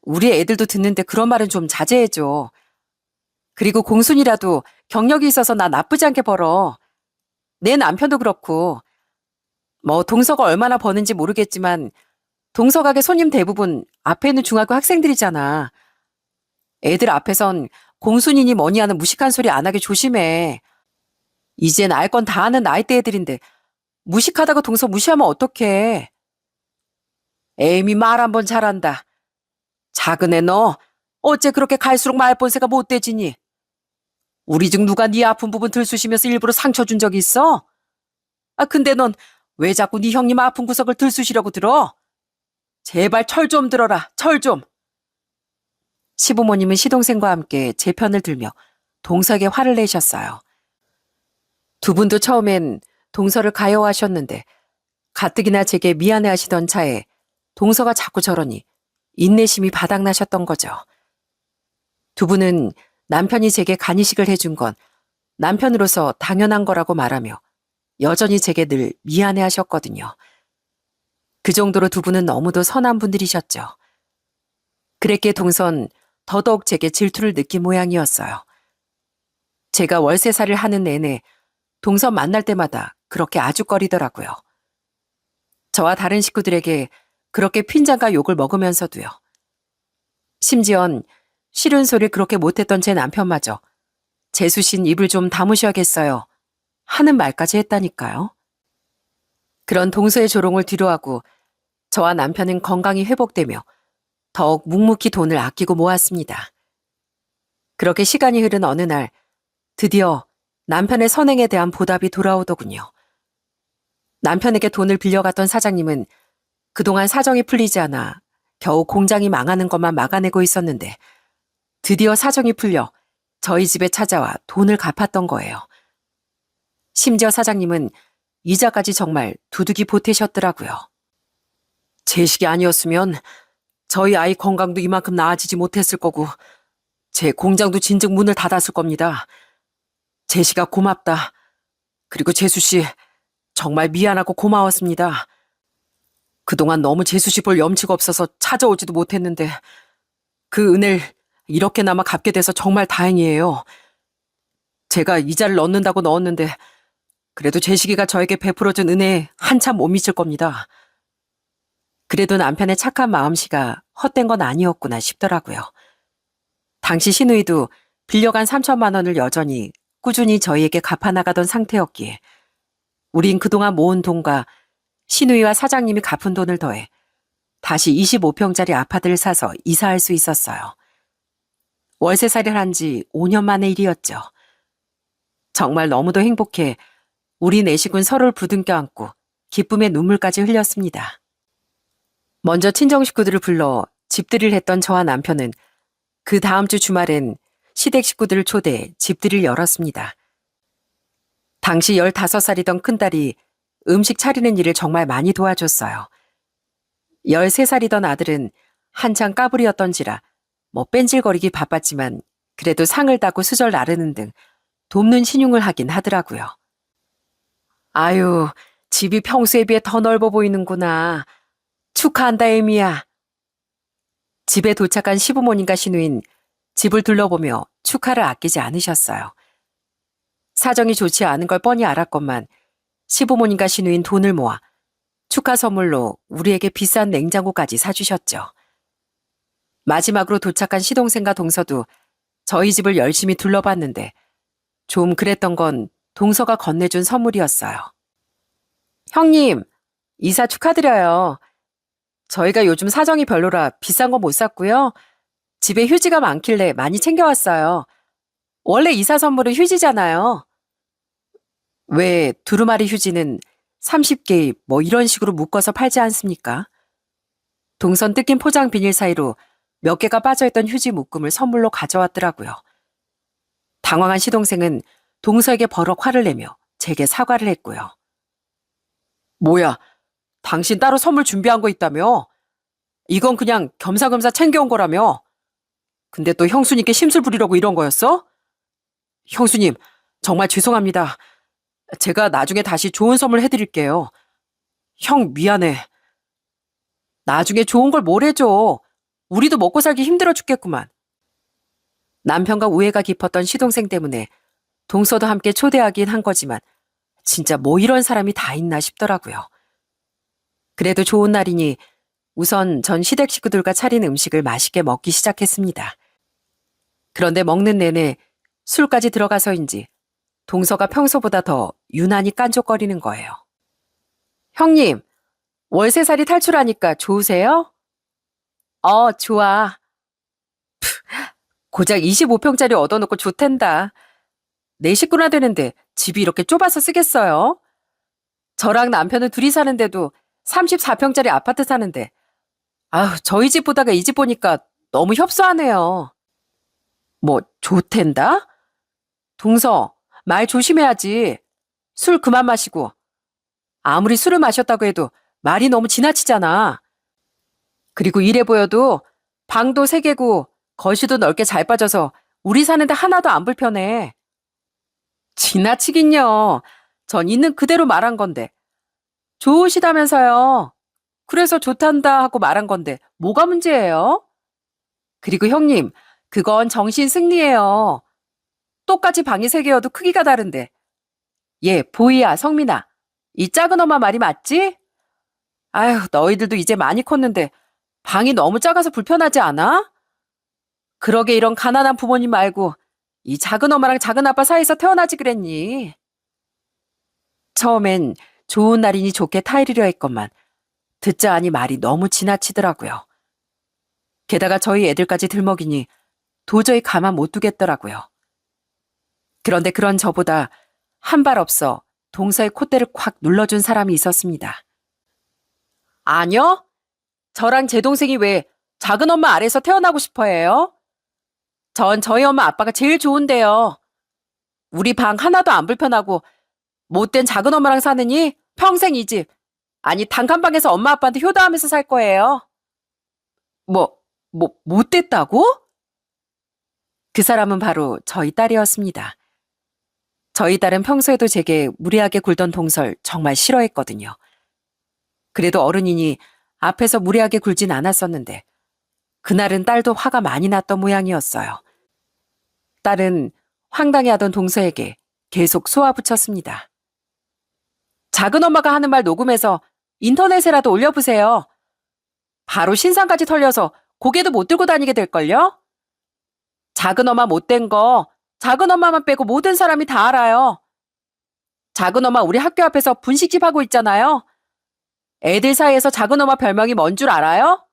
[SPEAKER 1] 우리 애들도 듣는데 그런 말은 좀 자제해줘. 그리고 공순이라도 경력이 있어서 나 나쁘지 않게 벌어. 내 남편도 그렇고. 뭐 동서가 얼마나 버는지 모르겠지만 동서 가게 손님 대부분 앞에 있는 중학교 학생들이잖아. 애들 앞에선 공순이니 뭐니 하는 무식한 소리 안 하게 조심해. 이젠 알 건 다 아는 나이대 애들인데 무식하다고 동서 무시하면 어떡해. 애미 말 한 번 잘한다. 작은 애 너 어째 그렇게 갈수록 말본새가 못돼지니? 우리 중 누가 네 아픈 부분 들쑤시면서 일부러 상처 준 적이 있어? 아 근데 넌 왜 자꾸 네 형님 아픈 구석을 들쑤시려고 들어? 제발 철 좀 들어라, 철 좀. 시부모님은 시동생과 함께 제 편을 들며 동서에게 화를 내셨어요. 두 분도 처음엔 동서를 가여워하셨는데 가뜩이나 제게 미안해하시던 차에 동서가 자꾸 저러니 인내심이 바닥나셨던 거죠. 두 분은 남편이 제게 간이식을 해준 건 남편으로서 당연한 거라고 말하며 여전히 제게 늘 미안해하셨거든요. 그 정도로 두 분은 너무도 선한 분들이셨죠. 그랬기에 동선 더더욱 제게 질투를 느낀 모양이었어요. 제가 월세살이를 하는 내내 동선 만날 때마다 그렇게 아죽거리더라고요. 저와 다른 식구들에게 그렇게 핀잔과 욕을 먹으면서도요. 심지언 싫은 소리를 그렇게 못했던 제 남편마저 재수신 입을 좀 다무셔야겠어요 하는 말까지 했다니까요. 그런 동서의 조롱을 뒤로하고 저와 남편은 건강이 회복되며 더욱 묵묵히 돈을 아끼고 모았습니다. 그렇게 시간이 흐른 어느 날 드디어 남편의 선행에 대한 보답이 돌아오더군요. 남편에게 돈을 빌려갔던 사장님은 그동안 사정이 풀리지 않아 겨우 공장이 망하는 것만 막아내고 있었는데 드디어 사정이 풀려 저희 집에 찾아와 돈을 갚았던 거예요. 심지어 사장님은 이자까지 정말 두둑이 보태셨더라고요. 제식이 아니었으면 저희 아이 건강도 이만큼 나아지지 못했을 거고 제 공장도 진즉 문을 닫았을 겁니다. 제시가 고맙다. 그리고 재수씨 정말 미안하고 고마웠습니다. 그동안 너무 재수씨 볼 염치가 없어서 찾아오지도 못했는데 그 은혜를 이렇게나마 갚게 돼서 정말 다행이에요. 제가 이자를 넣는다고 넣었는데 그래도 재식이가 저에게 베풀어준 은혜에 한참 못 미칠 겁니다. 그래도 남편의 착한 마음씨가 헛된 건 아니었구나 싶더라고요. 당시 시누이도 빌려간 3천만 원을 여전히 꾸준히 저희에게 갚아나가던 상태였기에 우린 그동안 모은 돈과 시누이와 사장님이 갚은 돈을 더해 다시 25평짜리 아파트를 사서 이사할 수 있었어요. 월세살이를 한 지 5년 만의 일이었죠. 정말 너무도 행복해 우리 넷식은 서로를 부둥켜 안고 기쁨의 눈물까지 흘렸습니다. 먼저 친정 식구들을 불러 집들이를 했던 저와 남편은 그 다음 주 주말엔 시댁 식구들을 초대해 집들이를 열었습니다. 당시 15살이던 큰딸이 음식 차리는 일을 정말 많이 도와줬어요. 13살이던 아들은 한창 까불이었던지라 뺀질거리기 바빴지만 그래도 상을 따고 수절 나르는 등 돕는 신용을 하긴 하더라고요. 아유, 집이 평소에 비해 더 넓어 보이는구나. 축하한다, 에미야. 집에 도착한 시부모님과 시누인 집을 둘러보며 축하를 아끼지 않으셨어요. 사정이 좋지 않은 걸 뻔히 알았건만 시부모님과 시누인 돈을 모아 축하 선물로 우리에게 비싼 냉장고까지 사주셨죠. 마지막으로 도착한 시동생과 동서도 저희 집을 열심히 둘러봤는데 좀 그랬던 건 동서가 건네준 선물이었어요. 형님, 이사 축하드려요. 저희가 요즘 사정이 별로라 비싼 거 못 샀고요. 집에 휴지가 많길래 많이 챙겨왔어요. 원래 이사 선물은 휴지잖아요. 왜 두루마리 휴지는 30개 이런 식으로 묶어서 팔지 않습니까? 동선 뜯긴 포장 비닐 사이로 몇 개가 빠져있던 휴지 묶음을 선물로 가져왔더라고요. 당황한 시동생은 동서에게 버럭 화를 내며 제게 사과를 했고요. 뭐야, 당신 따로 선물 준비한 거 있다며? 이건 그냥 겸사겸사 챙겨온 거라며? 근데 또 형수님께 심술 부리려고 이런 거였어? 형수님, 정말 죄송합니다. 제가 나중에 다시 좋은 선물 해드릴게요. 형 미안해. 나중에 좋은 걸 뭘 해줘. 우리도 먹고 살기 힘들어 죽겠구만. 남편과 우애가 깊었던 시동생 때문에 동서도 함께 초대하긴 한 거지만 진짜 뭐 이런 사람이 다 있나 싶더라고요. 그래도 좋은 날이니 우선 전 시댁 식구들과 차린 음식을 맛있게 먹기 시작했습니다. 그런데 먹는 내내 술까지 들어가서인지 동서가 평소보다 더 유난히 깐족거리는 거예요. 형님, 월세살이 탈출하니까 좋으세요? 좋아. 고작 25평짜리 얻어놓고 좋댄다. 네 식구나 되는데 집이 이렇게 좁아서 쓰겠어요? 저랑 남편은 둘이 사는데도 34평짜리 아파트 사는데 아휴, 저희 집 보다가 이 집 보니까 너무 협소하네요. 뭐 좋댄다? 동서, 말 조심해야지. 술 그만 마시고. 아무리 술을 마셨다고 해도 말이 너무 지나치잖아. 그리고 이래 보여도 방도 3개고 거실도 넓게 잘 빠져서 우리 사는데 하나도 안 불편해. 지나치긴요. 전 있는 그대로 말한 건데. 좋으시다면서요. 그래서 좋단다 하고 말한 건데 뭐가 문제예요? 그리고 형님, 그건 정신 승리예요. 똑같이 방이 3개여도 크기가 다른데. 얘, 보이야, 성민아. 이 작은 엄마 말이 맞지? 아휴, 너희들도 이제 많이 컸는데 방이 너무 작아서 불편하지 않아? 그러게 이런 가난한 부모님 말고 이 작은 엄마랑 작은 아빠 사이에서 태어나지 그랬니? 처음엔 좋은 날이니 좋게 타이르려 했건만 듣자 하니 말이 너무 지나치더라고요. 게다가 저희 애들까지 들먹이니 도저히 가만 못 두겠더라고요. 그런데 그런 저보다 한 발 없어 동서의 콧대를 콱 눌러준 사람이 있었습니다. 아니요? 저랑 제 동생이 왜 작은 엄마 아래서 태어나고 싶어 해요? 전 저희 엄마 아빠가 제일 좋은데요. 우리 방 하나도 안 불편하고 못된 작은 엄마랑 사느니 평생 이 집, 아니 단칸방에서 엄마 아빠한테 효도하면서 살 거예요. 못됐다고? 그 사람은 바로 저희 딸이었습니다. 저희 딸은 평소에도 제게 무례하게 굴던 동설 정말 싫어했거든요. 그래도 어른이니 앞에서 무례하게 굴진 않았었는데 그날은 딸도 화가 많이 났던 모양이었어요. 딸은 황당해하던 동서에게 계속 쏘아붙였습니다. 작은 엄마가 하는 말 녹음해서 인터넷에라도 올려보세요. 바로 신상까지 털려서 고개도 못 들고 다니게 될걸요? 작은 엄마 못된 거 작은 엄마만 빼고 모든 사람이 다 알아요. 작은 엄마 우리 학교 앞에서 분식집 하고 있잖아요. 애들 사이에서 작은 엄마 별명이 뭔 줄 알아요?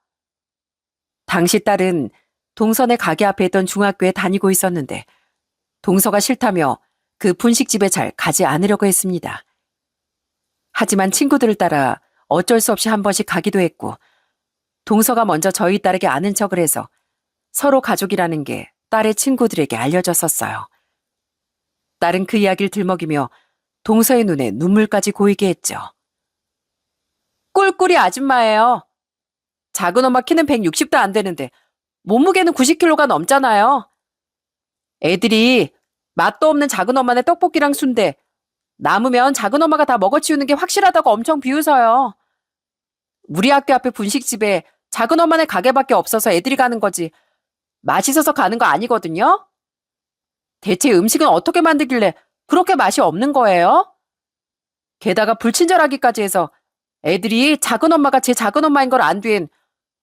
[SPEAKER 1] 당시 딸은 동선의 가게 앞에 있던 중학교에 다니고 있었는데 동서가 싫다며 그 분식집에 잘 가지 않으려고 했습니다. 하지만 친구들을 따라 어쩔 수 없이 한 번씩 가기도 했고 동서가 먼저 저희 딸에게 아는 척을 해서 서로 가족이라는 게 딸의 친구들에게 알려졌었어요. 딸은 그 이야기를 들먹이며 동서의 눈에 눈물까지 고이게 했죠. 꿀꿀이 아줌마예요. 작은 엄마 키는 160도 안 되는데 몸무게는 90kg가 넘잖아요. 애들이 맛도 없는 작은 엄마네 떡볶이랑 순대 남으면 작은 엄마가 다 먹어치우는 게 확실하다고 엄청 비웃어요. 우리 학교 앞에 분식집에 작은 엄마네 가게밖에 없어서 애들이 가는 거지 맛있어서 가는 거 아니거든요. 대체 음식은 어떻게 만들길래 그렇게 맛이 없는 거예요? 게다가 불친절하기까지 해서 애들이 작은 엄마가 제 작은 엄마인 걸 안 뒤엔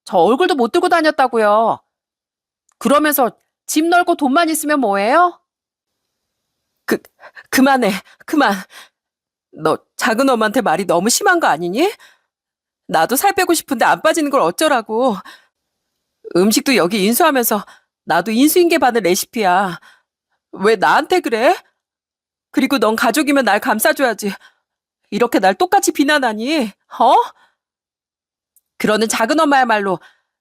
[SPEAKER 1] 저 얼굴도 못 들고 다녔다고요. 그러면서 집 넓고 돈만 있으면 뭐예요? 그만해. 그만. 너 작은 엄마한테 말이 너무 심한 거 아니니? 나도 살 빼고 싶은데 안 빠지는 걸 어쩌라고. 음식도 여기 인수하면서 나도 인수인계 받은 레시피야. 왜 나한테 그래? 그리고 넌 가족이면 날 감싸줘야지. 이렇게 날 똑같이 비난하니? 어? 그러는 작은 엄마야말로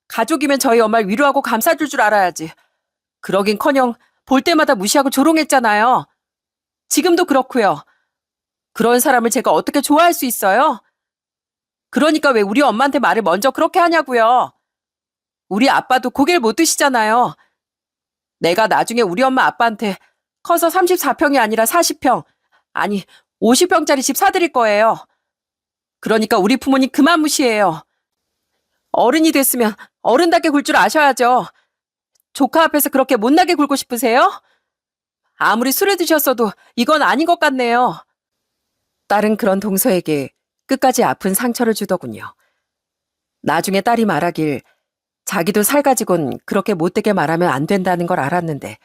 [SPEAKER 1] 가족이면 저희 엄마를 위로하고 감싸줄 줄 알아야지. 그러긴커녕 볼 때마다 무시하고 조롱했잖아요. 지금도 그렇고요. 그런 사람을 제가 어떻게 좋아할 수 있어요? 그러니까 왜 우리 엄마한테 말을 먼저 그렇게 하냐고요. 우리 아빠도 고개를 못 드시잖아요. 내가 나중에 우리 엄마 아빠한테 커서 34평이 아니라 40평, 아니 50평짜리 집 사드릴 거예요. 그러니까 우리 부모님 그만 무시해요. 어른이 됐으면 어른답게 굴 줄 아셔야죠. 조카 앞에서 그렇게 못나게 굴고 싶으세요? 아무리 술을 드셨어도 이건 아닌 것 같네요. 딸은 그런 동서에게 끝까지 아픈 상처를 주더군요. 나중에 딸이 말하길 자기도 살 가지곤 그렇게 못되게 말하면 안 된다는 걸 알았는데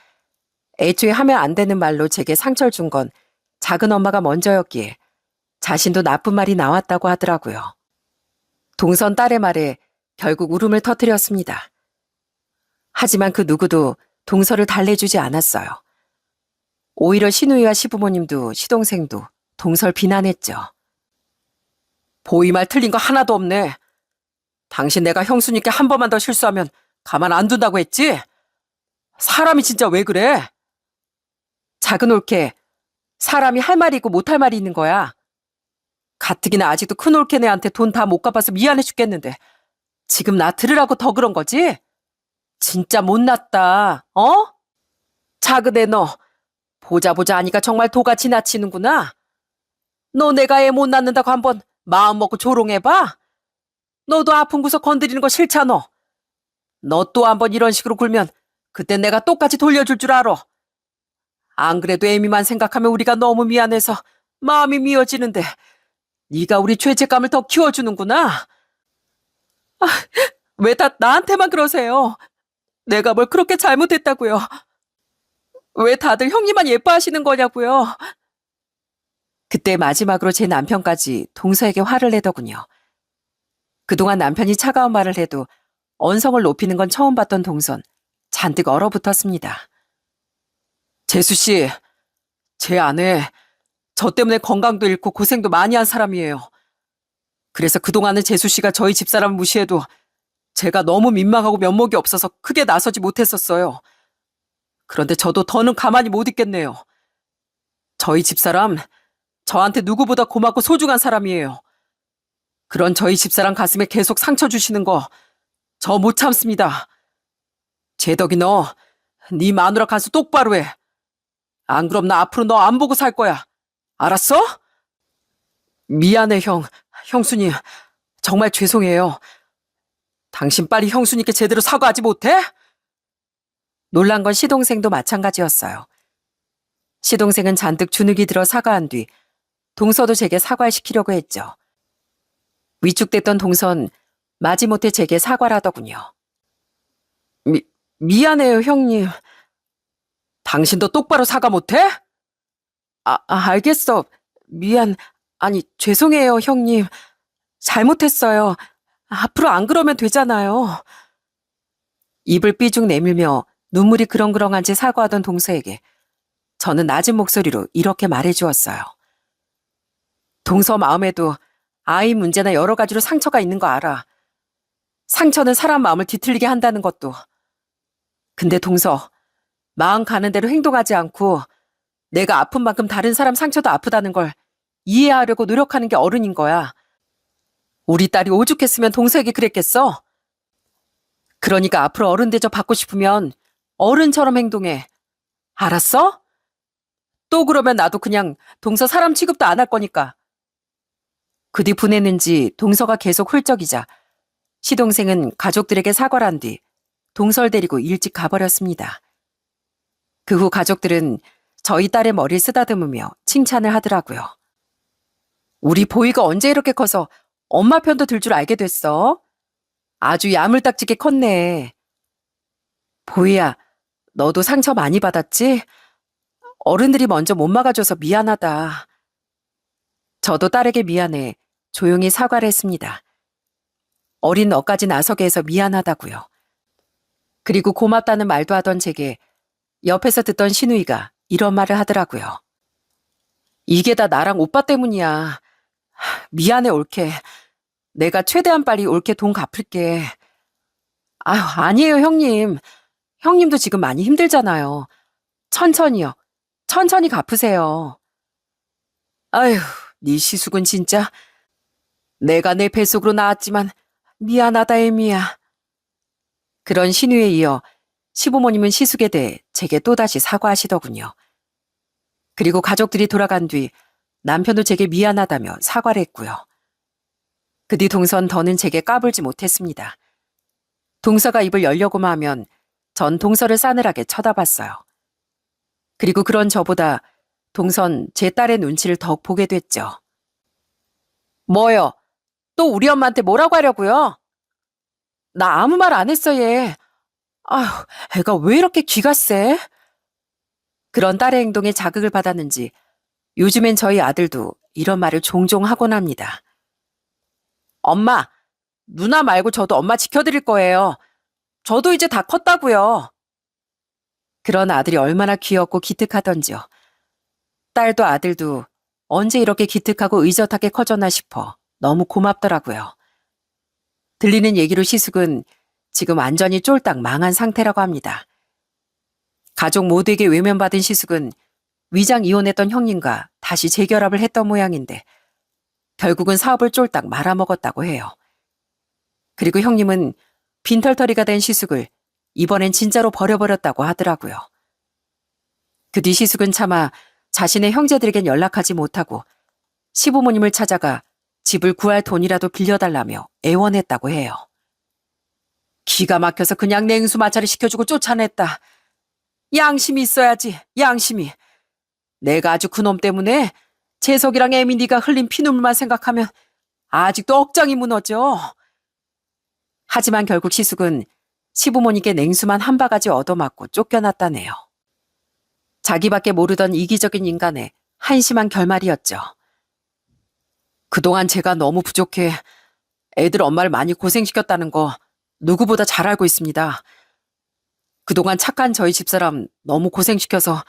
[SPEAKER 1] 애초에 하면 안 되는 말로 제게 상처를 준 건 작은 엄마가 먼저였기에 자신도 나쁜 말이 나왔다고 하더라고요. 동선 딸의 말에 결국 울음을 터뜨렸습니다. 하지만 그 누구도 동서를 달래주지 않았어요. 오히려 신우이와 시부모님도 시동생도 동서를 비난했죠. 보이 말 틀린 거 하나도 없네. 당신 내가 형수님께 한 번만 더 실수하면 가만 안 둔다고 했지? 사람이 진짜 왜 그래? 작은 올케, 사람이 할 말이 있고 못할 말이 있는 거야. 가뜩이나 아직도 큰 올케네한테 돈 다 못 갚아서 미안해 죽겠는데 지금 나 들으라고 더 그런 거지? 진짜 못났다, 어? 작은 애 너, 보자 하니까 정말 도가 지나치는구나. 너 내가 애 못 낳는다고 한번 마음 먹고 조롱해봐? 너도 아픈 구석 건드리는 거 싫잖아. 너 또 한번 이런 식으로 굴면 그땐 내가 똑같이 돌려줄 줄 알아. 안 그래도 애미만 생각하면 우리가 너무 미안해서 마음이 미어지는데 네가 우리 죄책감을 더 키워주는구나. 왜 다 나한테만 그러세요? 내가 뭘 그렇게 잘못했다고요? 왜 다들 형님만 예뻐하시는 거냐고요? 그때 마지막으로 제 남편까지 동서에게 화를 내더군요. 그동안 남편이 차가운 말을 해도 언성을 높이는 건 처음 봤던 동선 잔뜩 얼어붙었습니다. 재수 씨, 제 아내 저 때문에 건강도 잃고 고생도 많이 한 사람이에요. 그래서 그동안은 재수 씨가 저희 집사람 무시해도 제가 너무 민망하고 면목이 없어서 크게 나서지 못했었어요. 그런데 저도 더는 가만히 못 있겠네요. 저희 집사람 저한테 누구보다 고맙고 소중한 사람이에요. 그런 저희 집사람 가슴에 계속 상처 주시는 거 저 못 참습니다. 재덕이 너, 네 마누라 간수 똑바로 해. 안 그럼 나 앞으로 너 안 보고 살 거야. 알았어? 미안해 형수님. 정말 죄송해요. 당신 빨리 형수님께 제대로 사과하지 못해? 놀란 건 시동생도 마찬가지였어요. 시동생은 잔뜩 주눅이 들어 사과한 뒤 동서도 제게 사과를 시키려고 했죠. 위축됐던 동선 마지못해 제게 사과를 하더군요. 미안해요, 형님. 당신도 똑바로 사과 못해? 알겠어. 아니, 죄송해요, 형님. 잘못했어요. 앞으로 안 그러면 되잖아요. 입을 삐죽 내밀며 눈물이 그렁그렁한 채 사과하던 동서에게 저는 낮은 목소리로 이렇게 말해주었어요. 동서 마음에도 아이 문제나 여러 가지로 상처가 있는 거 알아. 상처는 사람 마음을 뒤틀리게 한다는 것도. 근데 동서, 마음 가는 대로 행동하지 않고 내가 아픈 만큼 다른 사람 상처도 아프다는 걸 이해하려고 노력하는 게 어른인 거야. 우리 딸이 오죽했으면 동서에게 그랬겠어? 그러니까 앞으로 어른 대접 받고 싶으면 어른처럼 행동해. 알았어? 또 그러면 나도 그냥 동서 사람 취급도 안 할 거니까. 그 뒤 보냈는지 동서가 계속 훌쩍이자 시동생은 가족들에게 사과를 한 뒤 동서를 데리고 일찍 가버렸습니다. 그 후 가족들은 저희 딸의 머리를 쓰다듬으며 칭찬을 하더라고요. 우리 보이가 언제 이렇게 커서 엄마 편도 들 줄 알게 됐어? 아주 야물딱지게 컸네. 보이야, 너도 상처 많이 받았지? 어른들이 먼저 못 막아줘서 미안하다. 저도 딸에게 미안해 조용히 사과를 했습니다. 어린 너까지 나서게 해서 미안하다고요. 그리고 고맙다는 말도 하던 제게 옆에서 듣던 신우이가 이런 말을 하더라고요. 이게 다 나랑 오빠 때문이야. 미안해 올케. 내가 최대한 빨리 올케 돈 갚을게. 아니에요 형님. 형님도 지금 많이 힘들잖아요. 천천히요. 천천히 갚으세요. 아휴, 네 시숙은 진짜. 내가 내 뱃속으로 나왔지만 미안하다 애미야. 그런 신우에 이어 시부모님은 시숙에 대해 제게 또다시 사과하시더군요. 그리고 가족들이 돌아간 뒤 남편도 제게 미안하다며 사과를 했고요. 그 뒤 동선 더는 제게 까불지 못했습니다. 동서가 입을 열려고만 하면 전 동서를 싸늘하게 쳐다봤어요. 그리고 그런 저보다 동선 제 딸의 눈치를 더욱 보게 됐죠. 뭐요? 또 우리 엄마한테 뭐라고 하려고요? 나 아무 말 안 했어, 얘. 아휴, 애가 왜 이렇게 귀가 세? 그런 딸의 행동에 자극을 받았는지 요즘엔 저희 아들도 이런 말을 종종 하곤 합니다. 엄마, 누나 말고 저도 엄마 지켜드릴 거예요. 저도 이제 다 컸다고요. 그런 아들이 얼마나 귀엽고 기특하던지요. 딸도 아들도 언제 이렇게 기특하고 의젓하게 커졌나 싶어 너무 고맙더라고요. 들리는 얘기로 시숙은 지금 완전히 쫄딱 망한 상태라고 합니다. 가족 모두에게 외면받은 시숙은 위장 이혼했던 형님과 다시 재결합을 했던 모양인데 결국은 사업을 쫄딱 말아먹었다고 해요. 그리고 형님은 빈털터리가 된 시숙을 이번엔 진짜로 버려버렸다고 하더라고요. 그 뒤 시숙은 차마 자신의 형제들에겐 연락하지 못하고 시부모님을 찾아가 집을 구할 돈이라도 빌려달라며 애원했다고 해요. 기가 막혀서 그냥 냉수 마찰을 시켜주고 쫓아냈다. 양심이 있어야지, 양심이. 내가 아주 그놈 때문에 재석이랑 에미니가 흘린 피눈물만 생각하면 아직도 억장이 무너져. 하지만 결국 시숙은 시부모님께 냉수만 한 바가지 얻어맞고 쫓겨났다네요. 자기밖에 모르던 이기적인 인간의 한심한 결말이었죠. 그동안 제가 너무 부족해 애들 엄마를 많이 고생시켰다는 거 누구보다 잘 알고 있습니다. 그동안 착한 저희 집사람 너무 고생시켜서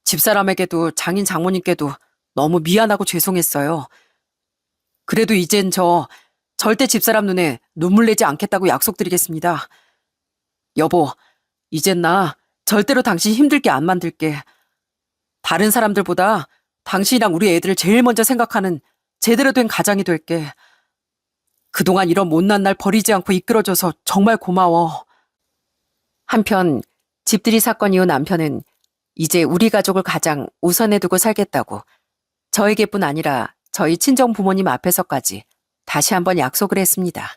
[SPEAKER 1] 집사람에게도 장인 장모님께도 너무 미안하고 죄송했어요. 그래도 이젠 저 절대 집사람 눈에 눈물 내지 않겠다고 약속드리겠습니다. 여보, 이젠 나 절대로 당신 힘들게 안 만들게. 다른 사람들보다 당신이랑 우리 애들을 제일 먼저 생각하는 제대로 된 가장이 될게. 그동안 이런 못난 날 버리지 않고 이끌어줘서 정말 고마워. 한편 집들이 사건 이후 남편은 이제 우리 가족을 가장 우선에 두고 살겠다고 저에게뿐 아니라 저희 친정 부모님 앞에서까지 다시 한번 약속을 했습니다.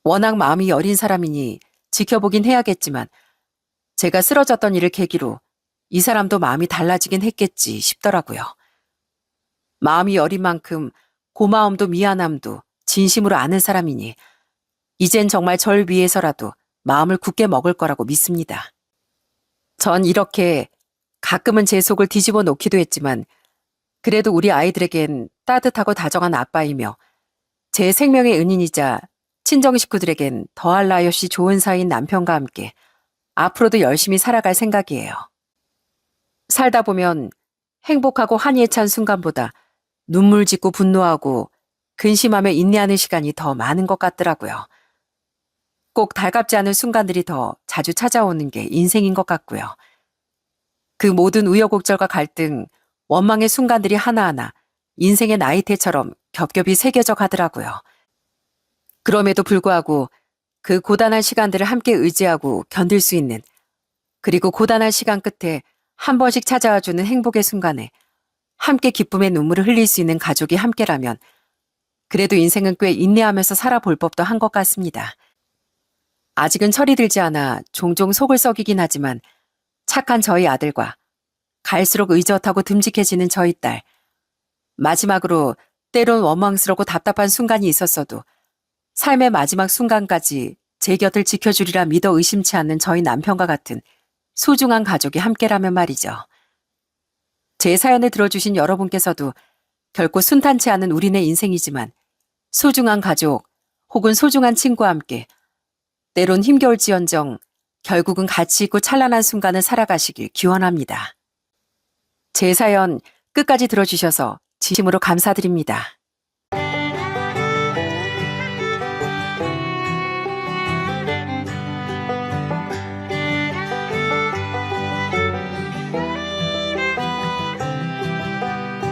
[SPEAKER 1] 워낙 마음이 여린 사람이니 지켜보긴 해야겠지만 제가 쓰러졌던 일을 계기로 이 사람도 마음이 달라지긴 했겠지 싶더라고요. 마음이 여린 만큼 고마움도 미안함도 진심으로 아는 사람이니 이젠 정말 절 위해서라도 마음을 굳게 먹을 거라고 믿습니다. 전 이렇게 가끔은 제 속을 뒤집어 놓기도 했지만 그래도 우리 아이들에겐 따뜻하고 다정한 아빠이며 제 생명의 은인이자 친정 식구들에겐 더할 나위 없이 좋은 사이인 남편과 함께 앞으로도 열심히 살아갈 생각이에요. 살다 보면 행복하고 환희에 찬 순간보다 눈물 짓고 분노하고 근심하며 인내하는 시간이 더 많은 것 같더라고요. 꼭 달갑지 않은 순간들이 더 자주 찾아오는 게 인생인 것 같고요. 그 모든 우여곡절과 갈등, 원망의 순간들이 하나하나 인생의 나이테처럼 겹겹이 새겨져 가더라고요. 그럼에도 불구하고 그 고단한 시간들을 함께 의지하고 견딜 수 있는, 그리고 고단한 시간 끝에 한 번씩 찾아와주는 행복의 순간에 함께 기쁨의 눈물을 흘릴 수 있는 가족이 함께라면 그래도 인생은 꽤 인내하면서 살아볼 법도 한 것 같습니다. 아직은 철이 들지 않아 종종 속을 썩이긴 하지만 착한 저희 아들과 갈수록 의젓하고 듬직해지는 저희 딸, 마지막으로 때론 원망스럽고 답답한 순간이 있었어도 삶의 마지막 순간까지 제 곁을 지켜주리라 믿어 의심치 않는 저희 남편과 같은 소중한 가족이 함께라면 말이죠. 제 사연을 들어주신 여러분께서도 결코 순탄치 않은 우리네 인생이지만 소중한 가족 혹은 소중한 친구와 함께 때론 힘겨울지언정 결국은 가치 있고 찬란한 순간을 살아가시길 기원합니다. 제 사연 끝까지 들어주셔서 진심으로 감사드립니다.